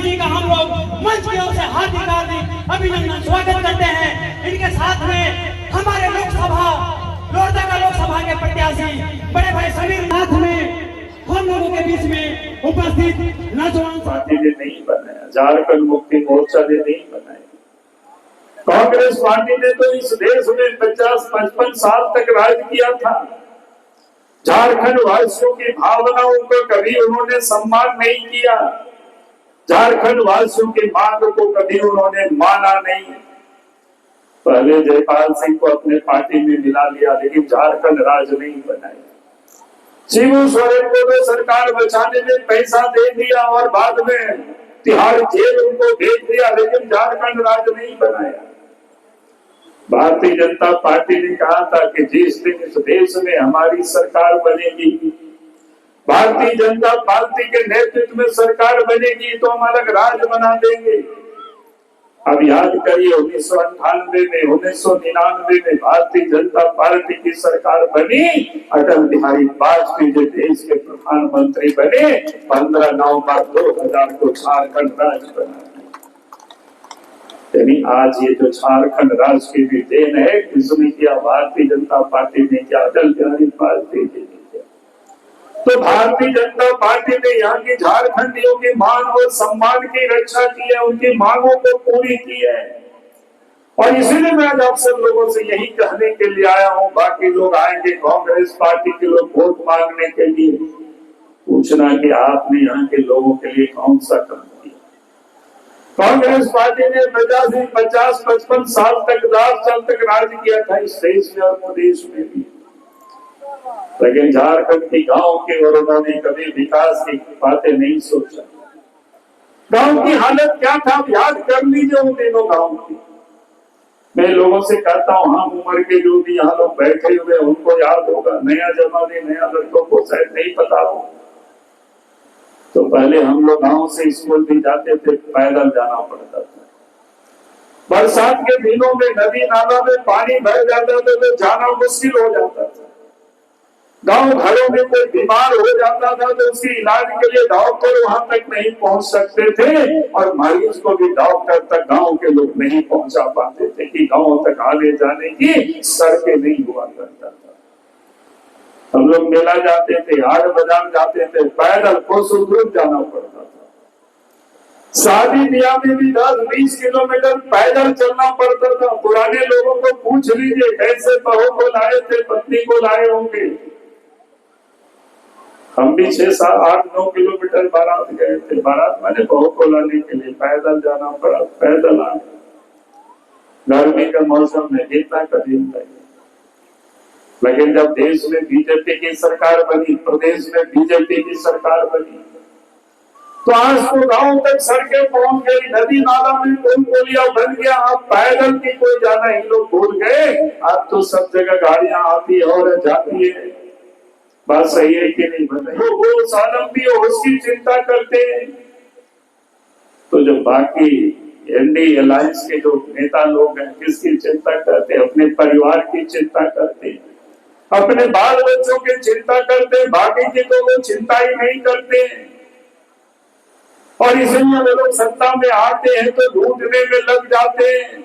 जी का हम लोग मंच की ओर से हार्दिक हार्दिक अभिनंदन स्वागत करते हैं। इनके साथ में हमारे लोकसभा लोहरदगा लोकसभा के प्रत्याशी बड़े भाई समीर साथ में हम लोगों के बीच में उपस्थित नौजवान पार्टी ने नहीं बनाया, झारखंड मुक्ति मोर्चा ने नहीं बनाया। कांग्रेस पार्टी ने तो इस देश में 50-55 साल तक राज किया था। झारखंड वासियों की भावनाओं को कभी उन्होंने सम्मान नहीं किया, झारखंड वासियों की मांग को कभी उन्होंने माना नहीं। पहले जयपाल सिंह को अपने पार्टी में मिला लिया, लेकिन झारखंड राज नहीं बनाया। शिबू सोरेन को तो सरकार बचाने में पैसा दे दिया और बाद में तिहाड़ जेल उनको भेज दिया, लेकिन झारखंड राज नहीं बनाया। भारतीय जनता पार्टी ने कहा था कि जिस दिन इस देश में हमारी सरकार बनेगी, भारतीय जनता पार्टी के नेतृत्व में सरकार बनेगी तो हम अलग राज बना देंगे। अब याद करिए 1998 में 1999 में भारतीय जनता पार्टी की सरकार बनी, अटल बिहारी वाजपेयी जो देश के प्रधानमंत्री बने, 15 नवंबर 2000 को झारखंड राज्य बना। यानी आज ये जो झारखंड राज्य की भी देन है, किसने किया? भारतीय जनता पार्टी ने किया, अटल बिहारी वाजपेयी ने किया। तो भारतीय जनता पार्टी ने यहाँ की झारखंडियों की मान और सम्मान की रक्षा की है, उनकी मांगों को पूरी की है। और इसीलिए मैं आज आप सब लोगों से यही कहने के लिए आया हूँ। बाकी लोग आएंगे, कांग्रेस पार्टी के लोग वोट मांगने के लिए, पूछना कि आपने यहाँ के लोगों के लिए कौन सा काम किया। कांग्रेस पार्टी ने 50-55 साल तक 10 साल तक राज किया था इस देश में और प्रदेश में भी, लेकिन झारखंड की गांव की और उन्होंने कभी विकास की बातें नहीं सोचा। गांव की हालत क्या था, याद कर लीजिए उन दिनों गांव की। मैं लोगों से कहता हूँ, हम उम्र के जो भी यहाँ लोग बैठे हुए उनको याद होगा, नया जमाने नया लड़कों को शायद नहीं पता हो। तो पहले हम लोग गांव से स्कूल भी जाते थे, पैदल जाना पड़ता था। बरसात के दिनों में नदी नाला में पानी भर जाता था तो जाना मुश्किल हो जाता था। गांव घरों में कोई बीमार हो जाता था तो उसके इलाज के लिए डॉक्टर वहां तक नहीं पहुंच सकते थे, और मरीज को भी डॉक्टर तक गांव के लोग नहीं पहुंचा पाते थे कि गांव तक आने जाने की सड़कें नहीं हुआ करता था। हम लोग मेला जाते थे, हाट बाजार जाते थे, पैदल कोसों दूर जाना पड़ता था। शादी ब्याह में भी 10-20 किलोमीटर पैदल चलना पड़ता था। पुराने लोगों को पूछ लीजिए कैसे बहू को लाए थे, पत्नी को लाए होंगे। हम भी 6-7-8-9 किलोमीटर बारात गए थे। बारात मैंने बहू को लाने के लिए पैदल जाना पड़ा, पैदल आए। गर्मी का मौसम में कितना कठिन था। लेकिन जब देश में बीजेपी की सरकार बनी, प्रदेश में बीजेपी की सरकार बनी, तो आज तो गांव तक सड़कें पहुंच गई, नदी नाला में पुल पुलिया बन गया। अब पैदल की कोई जाना ही लोग भूल गए। अब तो सब जगह गाड़ियां आती है और जाती है। बात सही है कि नहीं बताइए? वो स्वावलंबी हो उसकी चिंता करते हैं। तो जो बाकी एनडीए अलायंस के जो नेता लोग हैं, किसकी चिंता करते हैं? अपने परिवार की चिंता करते हैं, अपने बाल बच्चों की चिंता करते हैं। बाकी की तो वो चिंता ही नहीं करते हैं। और इसलिए वे लोग सत्ता में आते हैं तो लूटने में लग जाते हैं।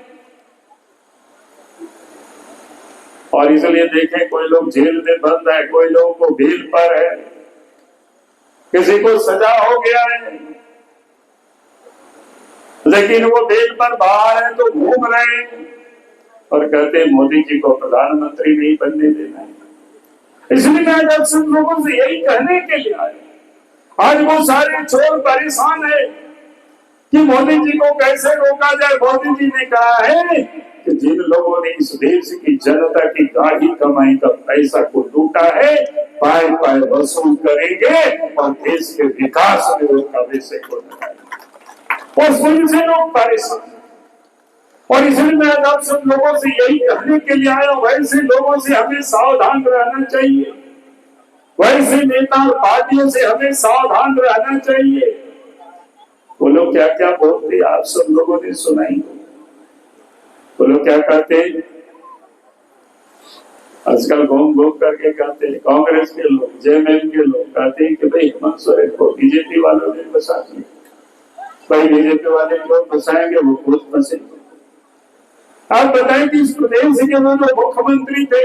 और इसलिए देखें, कोई लोग जेल में बंद है, कोई लोगों को बेल पर है, किसी को सजा हो गया है, लेकिन वो बेल पर बाहर है तो घूम रहे हैं और कहते हैं मोदी जी को प्रधानमंत्री नहीं बनने देना है। इसलिए मैं जब सब लोगों से यही कहने के लिए आया। आज वो सारे चोर परेशान है कि मोदी जी को कैसे रोका जाए। मोदी जी ने कहा है कि जिन लोगों ने इस देश की जनता की गाढ़ी कमाई का पैसा को लूटा है, पाए पाए वसूल करेंगे और देश के विकास में उनका विषय को लगाएंगे। और उनसे लोग परेशान। और इसलिए मैं आप सब लोगों से यही कहने के लिए आया हूं, वैसे लोगों से हमें सावधान रहना चाहिए, वैसे नेता और पार्टियों से हमें सावधान रहना चाहिए। वो लोग क्या क्या बोलते हैं आप सब लोगों ने सुनाई। वो लोग क्या कहते हैं आजकल घूम घूम करके कहते हैं, कांग्रेस के लोग जेएमएम के लोग कहते हैं कि भाई हेमंत सोरेन को बीजेपी वालों ने बसा दिया। भाई बीजेपी वाले क्यों फंसाएंगे, वो खुद फंसेंगे। आप बताएं कि इस प्रदेश के वो जो मुख्यमंत्री थे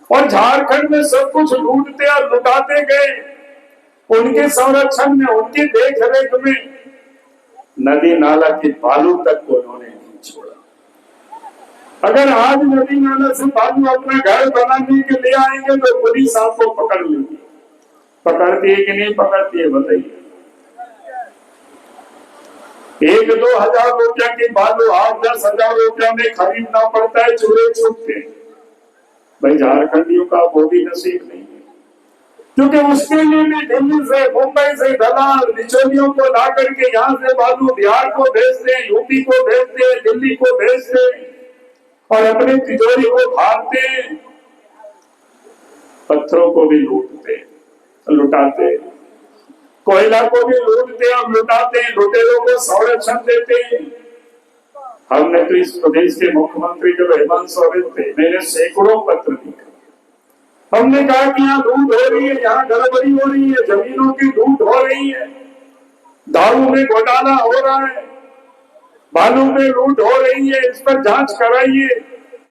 और झारखंड में सब कुछ लूटते और लुटाते गए, उनके संरक्षण में, उनकी देख रेख में नदी नाला के बालू तक को उन्होंने नहीं छोड़ा। अगर आज नदी नाला से बालू अपना घर बनाने के लिए आएंगे तो पुलिस आपको पकड़ लेगी। पकड़ती है कि नहीं पकड़ती है बताइए। 1-2 हजार रुपया की बालू 8-10 हजार रुपया में खरीदना पड़ता है चूरे छुपके। भाई झारखंडियों का वो भी नसीब नहीं है, क्योंकि उसके लिए भी दिल्ली से, मुंबई से दलाल बिचौलियों को ला करके यहाँ से बालू बिहार को भेजते हैं, यूपी को भेजते हैं, दिल्ली को भेजते हैं और अपनी तिजोरी को भागते हैं। पत्थरों को भी लूटते लुटाते, कोयला को भी लूटते और लुटाते, लुटेरों को संरक्षण देते हैं। हमने तो इस प्रदेश के मुख्यमंत्री जब हेमंत सोरेन थे, मैंने सैकड़ों पत्र लिखे। हमने कहा कि यहाँ लूट हो रही है, यहाँ गड़बड़ी हो रही है, जमीनों की लूट हो रही है, दारू में घोटाला हो रहा है, बालू में लूट हो रही है, इस पर जांच कराइए।